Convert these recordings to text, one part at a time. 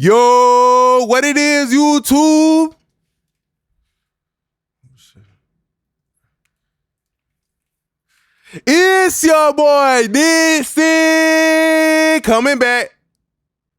Yo, what it is, YouTube? It's your boy, Deshan, coming back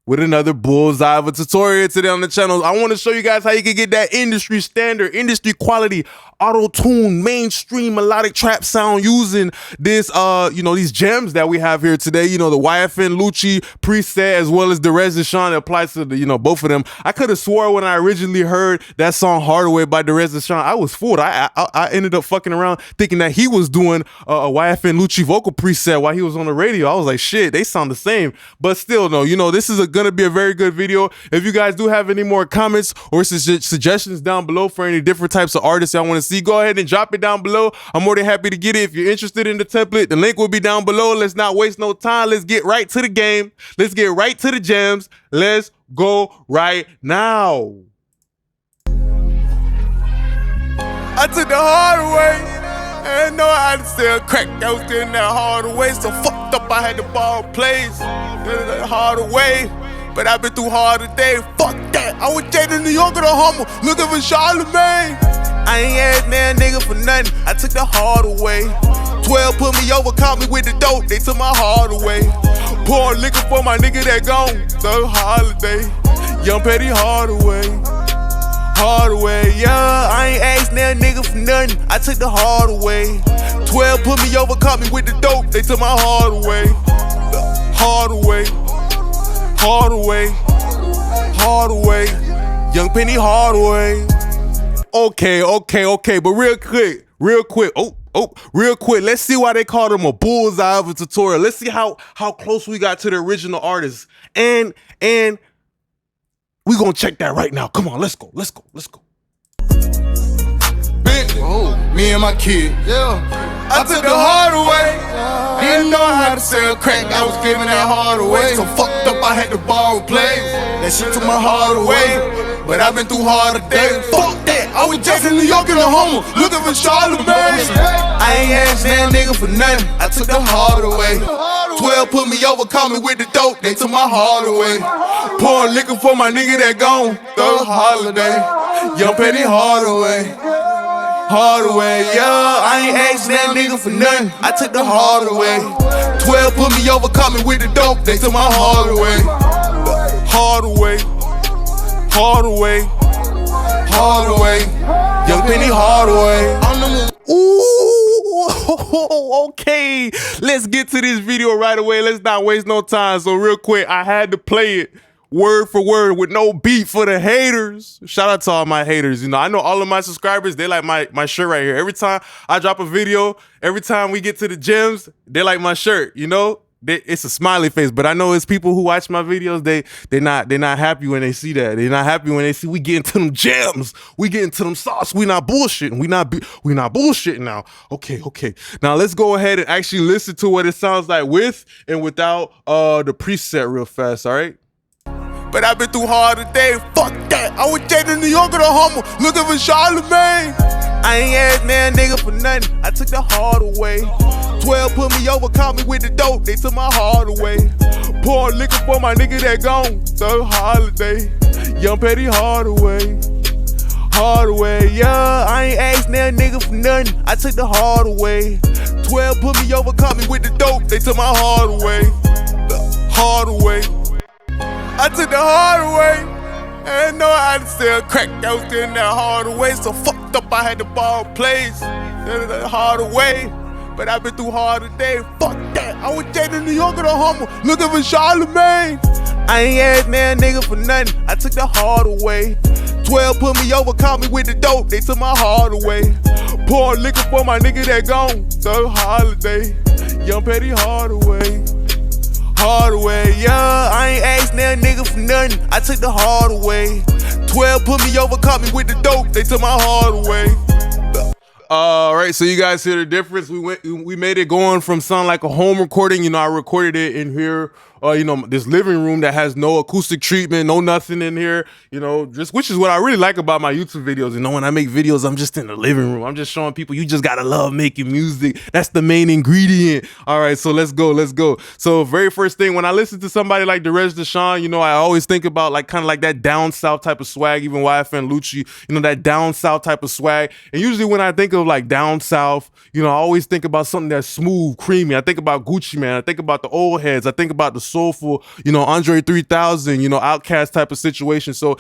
with another bullseye of a tutorial today on the channel. I want to show you guys how you can get that industry standard, industry quality, auto-tune, mainstream melodic trap sound using this, these gems that we have here today. You know, the YFN Lucci preset as well as Derez Deshan. It applies to the, both of them. I could have swore when I originally heard that song Hardaway by Derez Deshan, I was fooled. I ended up fucking around thinking that he was doing a YFN Lucci vocal preset while he was on the radio. I was like, shit, they sound the same. But still, no, this is gonna be a very good video. If you guys do have any more comments or suggestions down below for any different types of artists y'all want to see, go ahead and drop it down below. I'm more than happy to get it. If you're interested in the template, the link will be down below. Let's not waste no time. Let's get right to the game. Let's get right to the gems. Let's go right now. I took the hard way. I didn't know how to sell crack. I was getting that hard way. So fucked up, I had to borrow plays. That hard way. But I've been through hard today. Fuck that. I was jaded in New York at a Hummer, looking for Charlemagne. I ain't asked that nigga for nothing. I took the hard away. 12 put me over, caught me with the dope. They took my heart away. Pour liquor for my nigga that gone. The holiday. Young Petty Hardaway. Hardaway, yeah. I ain't asked that nigga for nothing. I took the hard away. 12 put me over, caught me with the dope. They took my heart away. Hardaway. Hardaway. Hardaway. Young Penny Hardaway. Okay, but real quick, real quick, let's see why they called him a bullseye of a tutorial. Let's see how close we got to the original artist. And we gonna check that right now. Come on, let's go. Oh, me and my kid, yeah. I took the hard away. Didn't know how to sell crack, I was giving that hard away. So fucked up, I had to borrow plays. That shit took my heart away. But I've been through hard today. Fuck that, I was just in New York in a Hummer, looking for Charlemagne. I ain't asked that nigga for nothing, I took the hard away. 12 put me over, caught me with the dope, they took my heart away. Pouring liquor for my nigga that gone, the holiday. Young Petty Hardaway. Hardaway, yeah, I ain't asked that nigga for nothing, I took the hard away. 12 put me over, caught me with the dope, they took my heart away. Hardaway. Hardaway, Hardaway, Young Penny Hardaway. Ooh, okay. Let's get to this video right away. Let's not waste no time. So real quick, I had to play it word for word with no beat for the haters. Shout out to all my haters. I know all of my subscribers, they like my shirt right here. Every time I drop a video, every time we get to the gems, they like my shirt, It's a smiley face, but I know it's people who watch my videos. They're not happy when they see that. They're not happy when they see we get into them gems, we get into them sauce. We not bullshitting. We not bullshitting now. Okay. Now let's go ahead and actually listen to what it sounds like with and without the preset real fast. All right. But I've been through hard today. Fuck that. I was jaded in New York at a Hummer, looking for Charlemagne. I ain't asked that nigga for nothing. I took the hard away. 12 put me over, caught me with the dope. They took my heart away. Pour liquor for my nigga that gone. The holiday. Young Petty Hardaway. Hardaway, yeah. I ain't asked that nigga for nothing. I took the hard away. 12 put me over, caught me with the dope. They took my heart away. Hardaway. I took the hard away. I didn't know how to sell crack. I was getting that hard away. So fucked up, I had to borrow plays. That hard away. But I've been through hard today. Fuck that. I was jaded in New York at a Hummer, looking for Charlemagne. I ain't asked that nigga for nothing. I took the hard away. 12 put me over, caught me with the dope. They took my heart away. Pour liquor for my nigga that gone. The holiday. Young Petty Hardaway. Hardaway, yeah. I ain't asked that nigga for nothing. I took the hard away. 12 put me over, caught me with the dope. They took my heart away. All right, so you guys hear the difference. We made it going from sound like a home recording. I recorded it in here this living room that has no acoustic treatment, no nothing in here, just which is what I really like about my YouTube videos. When I make videos, I'm just in the living room. I'm just showing people you just gotta love making music. That's the main ingredient. All right, so let's go. So very first thing, when I listen to somebody like Derez, Deshan, I always think about kind of like that down south type of swag, even YFN Lucci, that down south type of swag. And usually when I think of like down south, I always think about something that's smooth, creamy. I think about Gucci Mane. I think about the old heads. I think about the soulful, Andre 3000, Outkast type of situation. So,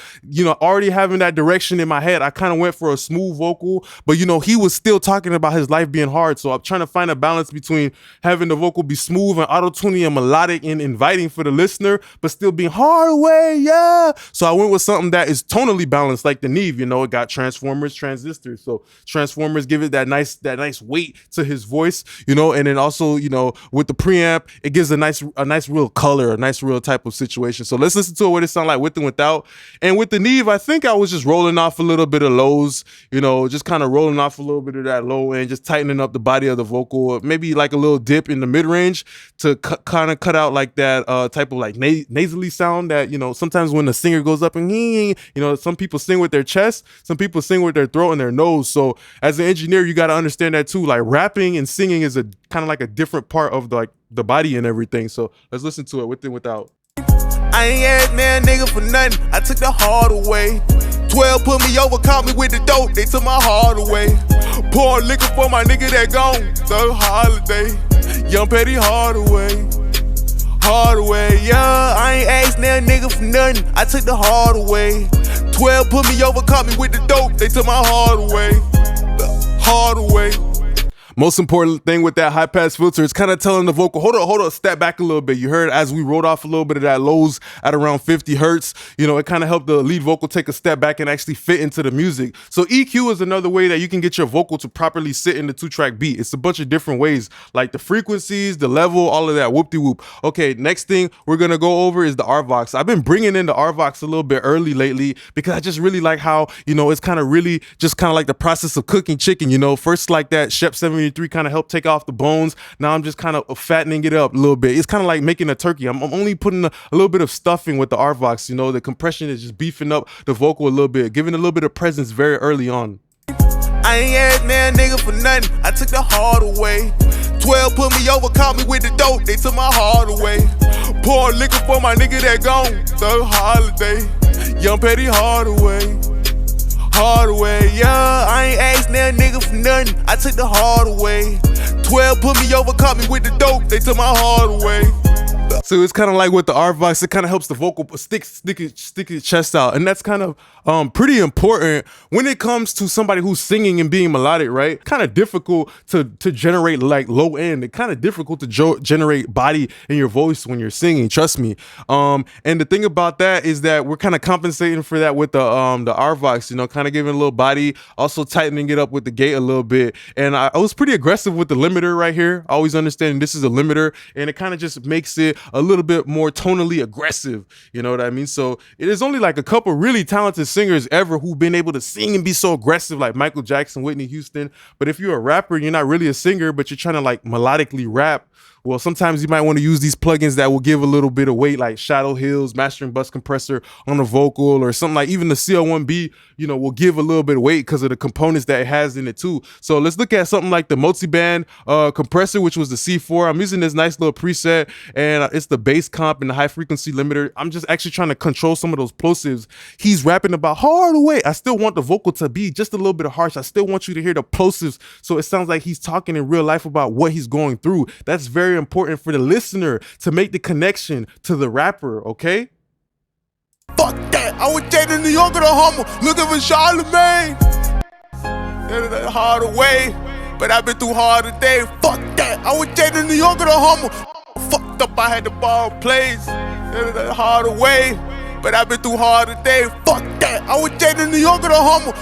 already having that direction in my head, I kind of went for a smooth vocal, but he was still talking about his life being hard. So I'm trying to find a balance between having the vocal be smooth and auto-tuning and melodic and inviting for the listener, but still being hard away, yeah. So I went with something that is tonally balanced, like the Neve, it got transformers, transistors. So transformers give it that nice weight to his voice, and then also, with the preamp, it gives a nice real color, a nice real type of situation. So let's listen to what it sounds like with and without. And with the Neve, I think I was just rolling off a little bit of lows, just kind of rolling off a little bit of that low end, just tightening up the body of the vocal, maybe like a little dip in the mid range to kind of cut out like that type of like nasally sound that, sometimes when the singer goes up and, some people sing with their chest, some people sing with their throat and their nose. So as an engineer, you got to understand that too. Like rapping and singing is a kind of like a different part of the body and everything. So let's listen to it with and without. I ain't asked that nigga for nothing, I took the hard away. 12 put me over, caught me with the dope, they took my heart away. Pour liquor for my nigga that gone, so holiday. Young Petty Hardaway, yeah. I ain't asked that nigga for nothing, I took the hard away. 12 put me over, caught me with the dope, they took my heart away. Hard away. Most important thing with that high pass filter is kind of telling the vocal, hold up, step back a little bit. You heard as we rolled off a little bit of that lows at around 50 hertz, it kind of helped the lead vocal take a step back and actually fit into the music. So EQ is another way that you can get your vocal to properly sit in the 2-track beat. It's a bunch of different ways, like the frequencies, the level, all of that, whoop-de-whoop. Okay, next thing we're gonna go over is the RVox. I've been bringing in the RVox a little bit early lately because I just really like how, it's kind of really just kind of like the process of cooking chicken, first like that Shep 73 kind of helped take off the bones. Now I'm just kind of fattening it up a little bit. It's kind of like making a turkey. I'm only putting a little bit of stuffing with the RVox. The compression is just beefing up the vocal a little bit, giving a little bit of presence very early on. I ain't asked that nigga for nothing, I took the hard away. 12 put me over, caught me with the dope, they took my heart away. Pour liquor for my nigga that gone, so holiday. Young Petty Hardaway, yeah. I ain't asked that nigga for nothing, I took the hard away. 12 put me over, caught me with the dope, they took my heart away. So it's kind of like with the RVox, it kind of helps the vocal stick its chest out. And that's kind of pretty important when it comes to somebody who's singing and being melodic, right? Kind of difficult to generate like low end. It's kind of difficult to generate body in your voice when you're singing, trust me. And the thing about that is that we're kind of compensating for that with the RVox, kind of giving a little body, also tightening it up with the gate a little bit. And I was pretty aggressive with the limiter right here. Always understanding this is a limiter, and it kind of just makes it a little bit more tonally aggressive, you know what I mean? So it is only like a couple really talented singers ever who've been able to sing and be so aggressive, like Michael Jackson, Whitney Houston. But if you're a rapper and you're not really a singer, but you're trying to like melodically rap, well, sometimes you might want to use these plugins that will give a little bit of weight, like Shadow Hills, Mastering Bus Compressor on the vocal, or something like even the CL1B, will give a little bit of weight because of the components that it has in it too. So let's look at something like the multiband compressor, which was the C4. I'm using this nice little preset, and it's the bass comp and the high frequency limiter. I'm just actually trying to control some of those plosives. He's rapping about hard away. I still want the vocal to be just a little bit harsh. I still want you to hear the plosives, so it sounds like he's talking in real life about what he's going through. That's very important for the listener to make the connection to the rapper, okay? Fuck that, I was dating New York or the Hummer, looking for Charlemagne. Hard away, but I've been through hard today. Fuck that, I was dating New York or the Hummer. Fucked up, I had the ball plays. Hard away, but I've been through hard today. Fuck that, I was dating New York or the Hummer.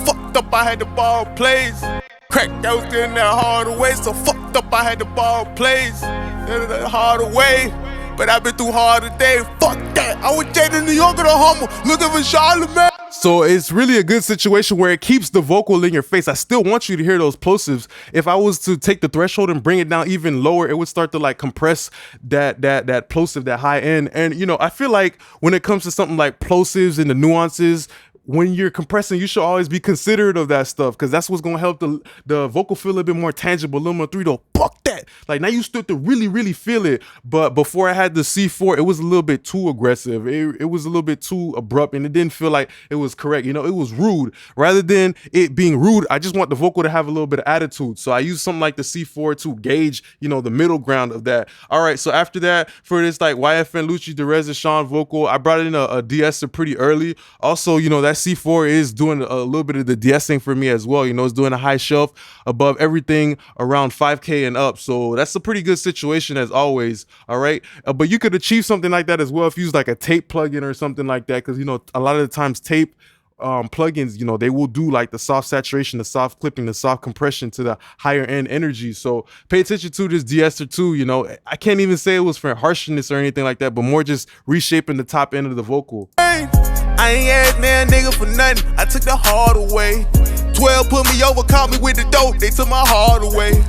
Fucked up, I had the ball plays. Crack, I was getting that hard away, so fucked up, I had the ball plays. Hard away, but I've been through hard today. Fuck that, I was dating New York or the Hummer, looking for Charlemagne. So it's really a good situation where it keeps the vocal in your face. I still want you to hear those plosives. If I was to take the threshold and bring it down even lower, it would start to like compress that plosive, that high end. And you know, I feel like when it comes to something like plosives and the nuances, when you're compressing, you should always be considerate of that stuff, because that's what's gonna help the vocal feel a little bit more tangible, a little more 3 though. Fuck that. Like now you start to really feel it. But before I had the C4, it was a little bit too aggressive. It was a little bit too abrupt, and it didn't feel like it was correct. You know, it was rude. Rather than it being rude, I just want the vocal to have a little bit of attitude. So I use something like the C4 to gauge, you know, the middle ground of that. All right, so after that, for this like YFN, Lucci, Derez, Deshan vocal, I brought in a de-esser pretty early. Also, you know, that C4 is doing a little bit of the de-essing for me as well. You know, it's doing a high shelf above everything around 5K and up. So that's a pretty good situation as always. All right. But you could achieve something like that as well if you use like a tape plugin or something like that. Because, you know, a lot of the times tape plugins, you know, they will do like the soft saturation, the soft clipping, the soft compression to the higher end energy. So pay attention to this de-esser too. You know, I can't even say it was for harshness or anything like that, but more just reshaping the top end of the vocal. I ain't asked that nigga for nothing. I took the heart away. 12 put me over, caught me with the dope. They took my heart away.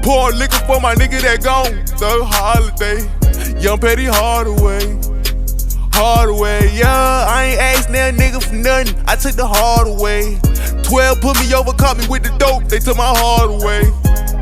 Pour liquor for my nigga that gone. The holiday. Young Petty Hardaway. Hardaway, yeah. I ain't asked that nigga for nothing. I took the heart away. 12 put me over, caught me with the dope. They took my heart away.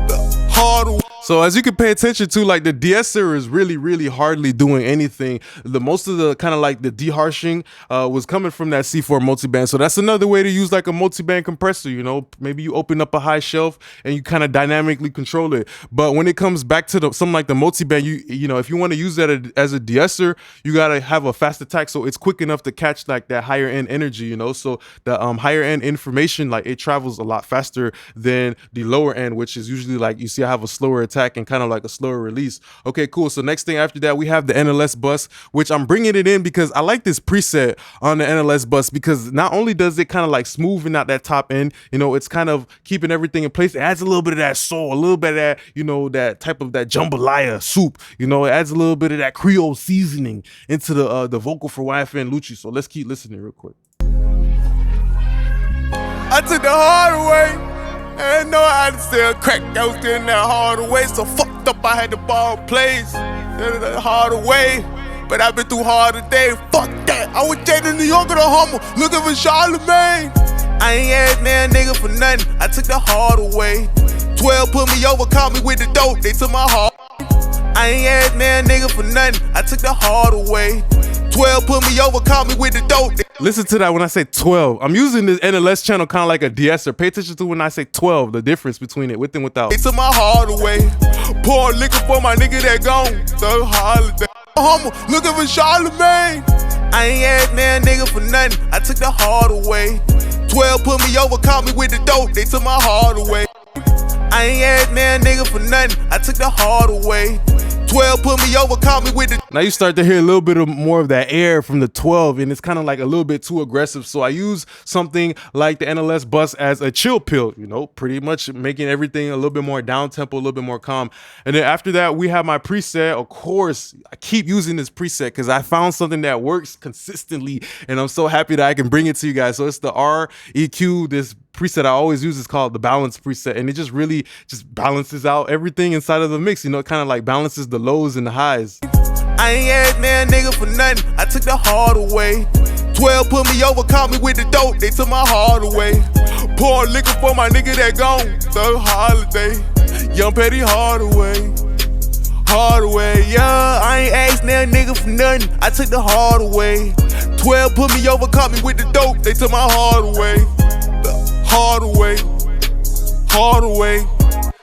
The heart away. So as you can pay attention to, like the de-esser is really hardly doing anything. The most of the kind of like the de-harshing was coming from that C4 multiband. So that's another way to use like a multiband compressor. You know, maybe you open up a high shelf and you kind of dynamically control it. But when it comes back to something like the multiband, you know, if you want to use that as a de-esser, you gotta have a fast attack so it's quick enough to catch like that higher end energy. You know, so the higher end information, like it travels a lot faster than the lower end, which is usually like you see I have a slower attack and kind of like a slower release. Okay, cool. So next thing after that, we have the NLS bus, which I'm bringing it in because I like this preset on the NLS bus, because not only does it kind of like smoothing out that top end, you know, it's kind of keeping everything in place. It adds a little bit of that soul, a little bit of that, you know, that type of that jambalaya soup, you know, it adds a little bit of that Creole seasoning into the vocal for YFN Lucci. So let's keep listening real quick. I took the hard way. I didn't know how to sell crack. I was getting that hard away. So fucked up, I had to borrow plays. That hard away. But I've been through hard today. Fuck that. I was dating New York or the Hummer, looking for Charlemagne. I ain't asked that nigga for nothing. I took the hard away. 12 put me over, caught me with the dope. They took my heart. I ain't asked that nigga for nothing. I took the hard away. 12 put me over, caught me with the dope. Listen to that when I say 12. I'm using this NLS channel kind of like a de-esser. Pay attention to when I say 12, the difference between it with and without. They took my heart away. Pour liquor for my nigga that gone. The holiday. Hummer, looking for Charlemagne. I ain't asked that nigga for nothing. I took the heart away. 12 put me over, caught me with the dope. They took my heart away. I ain't asked that nigga for nothing. I took the heart away. 12 put me over, caught me with the. Now you start to hear a little bit of more of that air from the 12, and it's kind of like a little bit too aggressive. So I use something like the NLS bus as a chill pill, you know, pretty much making everything a little bit more down tempo, a little bit more calm. And then after that, we have my preset. Of course, I keep using this preset because I found something that works consistently, and I'm so happy that I can bring it to you guys. So it's the REQ, this preset I always use is called the balance preset, and it just really just balances out everything inside of the mix. You know, it kind of like balances the lows and the highs. I ain't asked that nigga for nothing. I took the heart away. 12 put me over, caught me with the dope. They took my heart away. Pour liquor for my nigga that gone. The holiday. Young Petty Hardaway. Hardaway, yeah. I ain't asked that nigga for nothing. I took the heart away. 12 put me over, caught me with the dope. They took my heart away. Hardaway. Hardaway.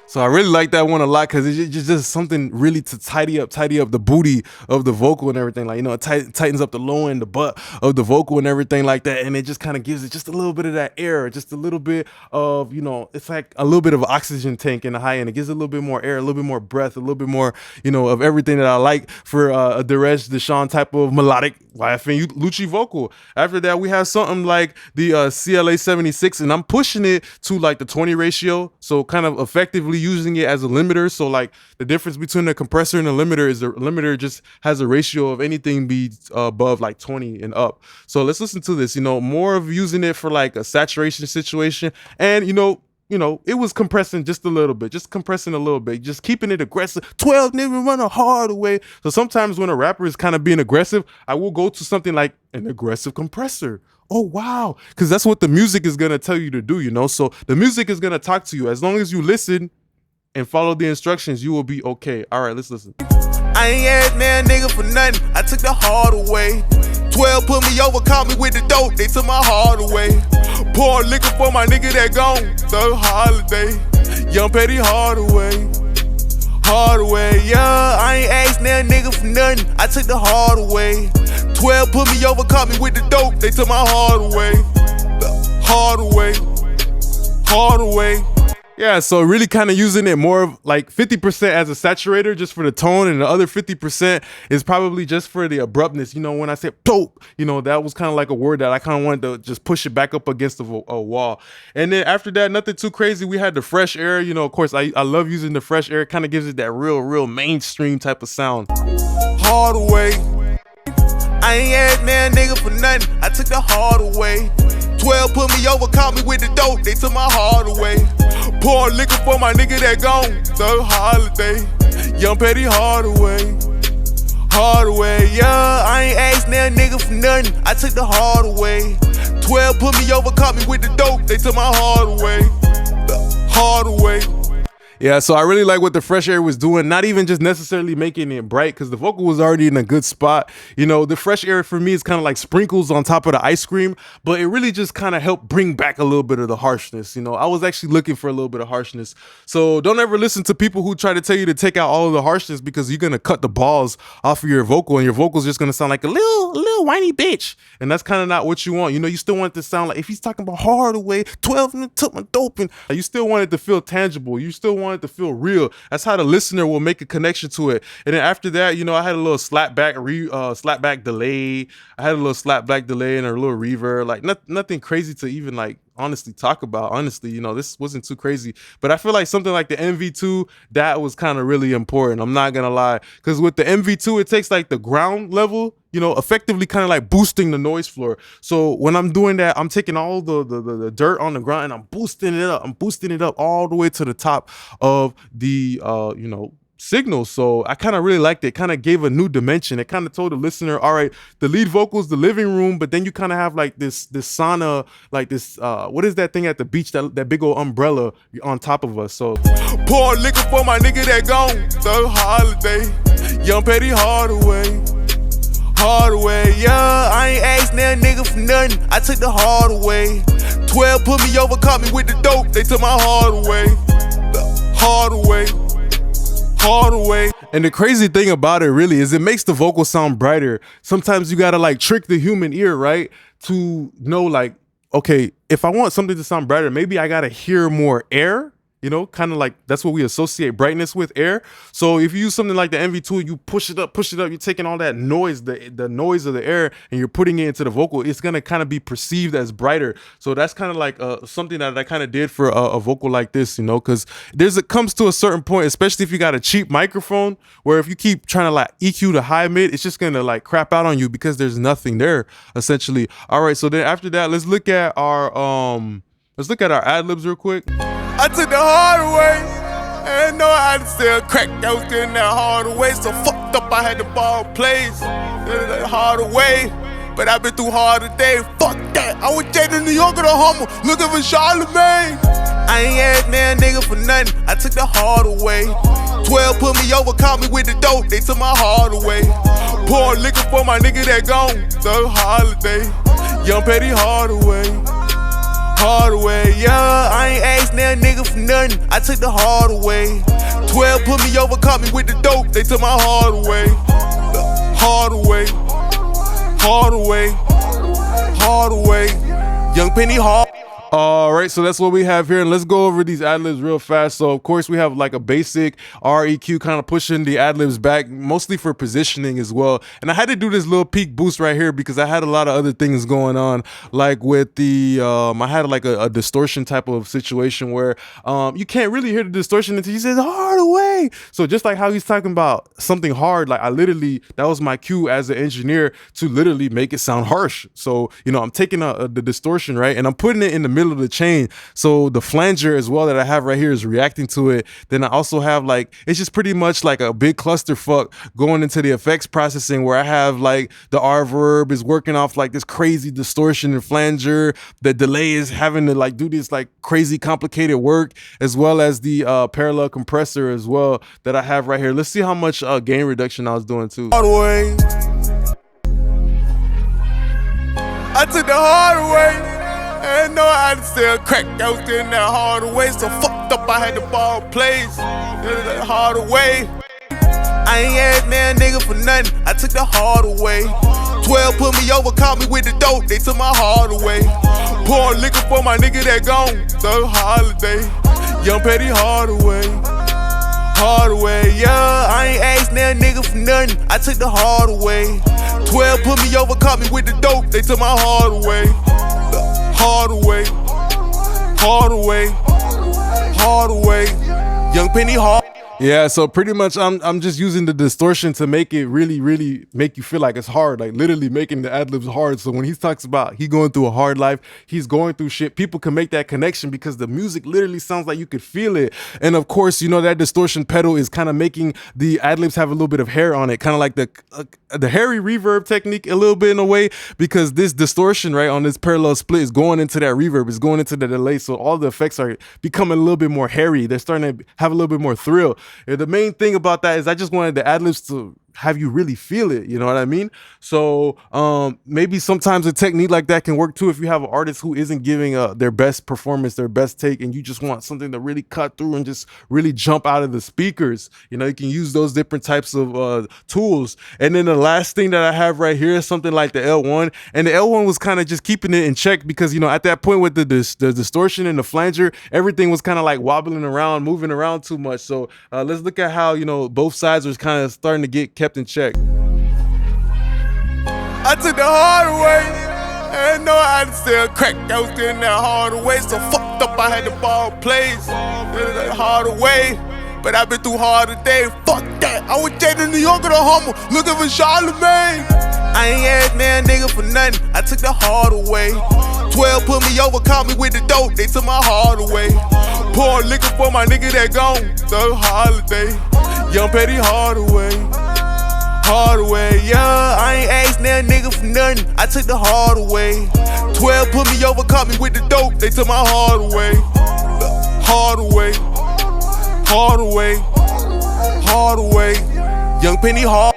So I really like that one a lot because it's just something really to tidy up the booty of the vocal and everything. Like, you know, it tightens up the low end, the butt of the vocal and everything like that. And it just kind of gives it just a little bit of that air, just a little bit of, you know, it's like a little bit of oxygen tank in the high end. It gives it a little bit more air, a little bit more breath, a little bit more, you know, of everything that I like for a Derez, Deshan type of melodic YFN Lucci vocal. After that, we have something like the CLA 76, and I'm pushing it to like the 20 ratio. So kind of effectively using it as a limiter. So like the difference between a compressor and a limiter is the limiter just has a ratio of anything be above like 20 and up. So let's listen to this, more of using it for like a saturation situation. And it was compressing just a little bit, just keeping it aggressive. 12 niggas run a hard way. So sometimes when a rapper is kind of being aggressive, I will go to something like an aggressive compressor. Oh, wow. Because that's what the music is going to tell you to do, So the music is going to talk to you. As long as you listen and follow the instructions, you will be okay. All right, let's listen. I ain't asked that nigga for nothing. I took the hard away. 12 put me over, caught me with the dope. They took my heart away. Pour liquor for my nigga that gone. Third holiday. Young Petty Hardaway. Yeah. I ain't asked that nigga for nothing. I took the hard away. 12 put me over, caught me with the dope. They took my heart away. Hard away. Yeah, so really kind of using it more of like 50% as a saturator just for the tone, and the other 50% is probably just for the abruptness. When I said dope, that was kind of like a word that I kind of wanted to just push it back up against a wall. And then after that, nothing too crazy. We had the fresh air. Of course, I love using the fresh air. It kind of gives it that real mainstream type of sound. Hard away. I ain't asked that nigga for nothing. I took the hard away. 12 put me over, caught me with the dope. They took my heart away. Pour liquor for my nigga that gone. Third holiday. Young Petty Hardaway. Yeah. I ain't asked that nigga for nothing. I took the hard away. 12 put me over, caught me with the dope. They took my heart away. Yeah, so I really like what the fresh air was doing, not even just necessarily making it bright, because the vocal was already in a good spot. The fresh air for me is kind of like sprinkles on top of the ice cream, but it really just kind of helped bring back a little bit of the harshness. I was actually looking for a little bit of harshness. So don't ever listen to people who try to tell you to take out all of the harshness, because you're going to cut the balls off of your vocal, and your vocal's just going to sound like a little whiny bitch. And that's kind of not what you want. You still want it to sound like, if he's talking about Hardaway, 12 and took my dope, and you still want it to feel tangible. You still want it to feel real. That's how the listener will make a connection to it. And then after that, I had a little slapback delay. I had a little slapback delay and a little reverb. Like nothing crazy to even like honestly talk about. Honestly, this wasn't too crazy. But I feel like something like the MV2, that was kind of really important. I'm not gonna lie, because with the MV2, it takes like the ground level, effectively kind of like boosting the noise floor. So when I'm doing that, I'm taking all the dirt on the ground and I'm boosting it up. I'm boosting it up all the way to the top of the signal. So I kind of really liked it. Kind of gave a new dimension. It kind of told the listener, all right, the lead vocals, the living room, but then you kind of have like this sauna, like this what is that thing at the beach, that big old umbrella on top of us. So pour liquor for my nigga that gone. Third holiday. Young Petty Hardaway. Yeah. I ain't asked that nigga for nothing. I took the hard away. 12 put me over, caught me with the dope. They took my heart away. Hard away. And the crazy thing about it really is it makes the vocal sound brighter. Sometimes you gotta like trick the human ear, right? To know like, okay, if I want something to sound brighter, maybe I gotta hear more air. Kind of like that's what we associate brightness with, air. So if you use something like the MV2, you push it up, you're taking all that noise, the noise of the air, and you're putting it into the vocal, it's gonna kind of be perceived as brighter. So that's kind of like something that I kind of did for a vocal like this, because it comes to a certain point, especially if you got a cheap microphone, where if you keep trying to like EQ to high mid, it's just gonna like crap out on you because there's nothing there, essentially. All right, so then after that, let's look at our ad-libs real quick. I took the hard away. I didn't know how to sell crack. I was getting that hard away. So fucked up, I had to borrow plays. Hard away. But I've been through hard today. Fuck that. I was jet in New York at a Hummer, looking for Charlemagne. I ain't asked that nigga for nothing. I took the hard away. 12 put me over, caught me with the dope. They took my heart away. Pour liquor for my nigga that gone. Third holiday. Young Petty Hardaway. Yeah. I ain't asked that nigga for nothing. I took the hard away. 12 put me over, caught me with the dope. They took my heart away. Hard away. Young Penny Hard. All right, so that's what we have here, and let's go over these ad-libs real fast. So of course we have like a basic REQ kind of pushing the ad-libs back, mostly for positioning as well. And I had to do this little peak boost right here because I had a lot of other things going on, like with the I had like a distortion type of situation where you can't really hear the distortion until he says hard away. So just like how he's talking about something hard, like I literally, that was my cue as an engineer to literally make it sound harsh. So I'm taking the distortion, right, and I'm putting it in the middle of the chain, so the flanger as well that I have right here is reacting to it. Then I also have like, it's just pretty much like a big clusterfuck going into the effects processing, where I have like the reverb is working off like this crazy distortion and flanger, the delay is having to like do this like crazy complicated work, as well as the parallel compressor as well that I have right here. Let's see how much gain reduction I was doing too. Hard way. I took the hard way. I didn't know how to sell crack. I was doing that hard way, so fucked up I had to borrow plays. That hard way. I ain't asked that nigga for nothing. I took the hard way. 12 put me over, caught me with the dope. They took my heart away. Pour liquor for my nigga that gone. The holiday. Young Petty Hardaway. Hardaway, yeah. I ain't asked that nigga for nothing. I took the hard way. 12 put me over, caught me with the dope. They took my heart away. Hardaway, Hardaway, Hardaway, Young Penny Hard. Yeah, so pretty much I'm just using the distortion to make it really make you feel like it's hard, like literally making the ad-libs hard. So when he talks about he going through a hard life, he's going through shit, people can make that connection because the music literally sounds like you could feel it. And of course, that distortion pedal is kind of making the ad-libs have a little bit of hair on it, kind of like the hairy reverb technique a little bit in a way, because this distortion right on this parallel split is going into that reverb, is going into the delay, so all the effects are becoming a little bit more hairy. They're starting to have a little bit more thrill. And the main thing about that is I just wanted the ad-libs to have you really feel it, you know what I mean? So maybe sometimes a technique like that can work too if you have an artist who isn't giving their best performance, their best take, and you just want something to really cut through and just really jump out of the speakers. You can use those different types of tools. And then the last thing that I have right here is something like the L1, and the L1 was kind of just keeping it in check because at that point with the distortion and the flanger, everything was kind of like wobbling around, moving around too much. So let's look at how both sides are kind of starting to get kept in check. I took the hard way. I didn't know how to sell crack. I was doing that hard way, so fucked up I had to borrow plays. That hard way. But I've been through hard today. Fuck that. I was jaded in New York or the Hummer, looking for Charlemagne. I ain't asked that nigga for nothing. I took the hard way. 12 put me over, caught me with the dope. They took my heart away. Pour liquor for my nigga that gone. The holiday. Young Petty Hardaway. Hardaway, yeah. I ain't asked that nigga for nothing. I took the hard way. 12 put me over, caught me with the dope. They took my heart away. Hardaway, Hardaway, Hardaway, Young Penny Hard.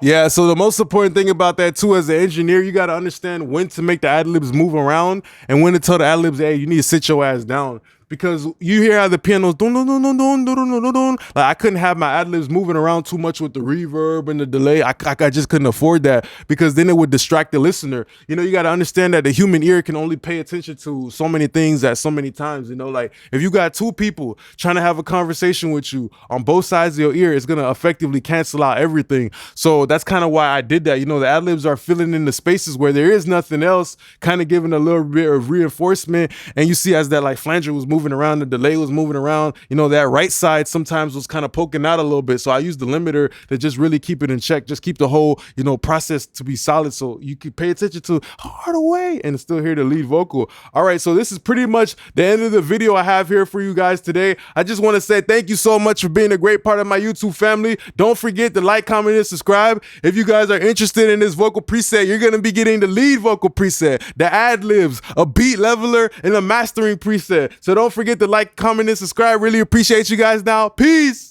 Yeah, so the most important thing about that too, as an engineer, you got to understand when to make the ad-libs move around and when to tell the ad-libs, hey, you need to sit your ass down. Because you hear how the piano's dun dun dun dun dun dun dun dun dun. Like I couldn't have my ad-libs moving around too much with the reverb and the delay. I just couldn't afford that because then it would distract the listener. You got to understand that the human ear can only pay attention to so many things at so many times. Like if you got two people trying to have a conversation with you on both sides of your ear, it's gonna effectively cancel out everything. So that's kind of why I did that. The ad-libs are filling in the spaces where there is nothing else, kind of giving a little bit of reinforcement. And you see as that like flanger was moving around, the delay was moving around, that right side sometimes was kind of poking out a little bit. So I used the limiter to just really keep it in check, just keep the whole, process to be solid so you can pay attention to Hardaway and still hear the lead vocal. All right, so this is pretty much the end of the video I have here for you guys today. I just want to say thank you so much for being a great part of my YouTube family. Don't forget to like, comment, and subscribe. If you guys are interested in this vocal preset, you're going to be getting the lead vocal preset, the ad-libs, a beat leveler, and a mastering preset. So don't forget to like, comment, and subscribe. Really appreciate you guys now. Peace.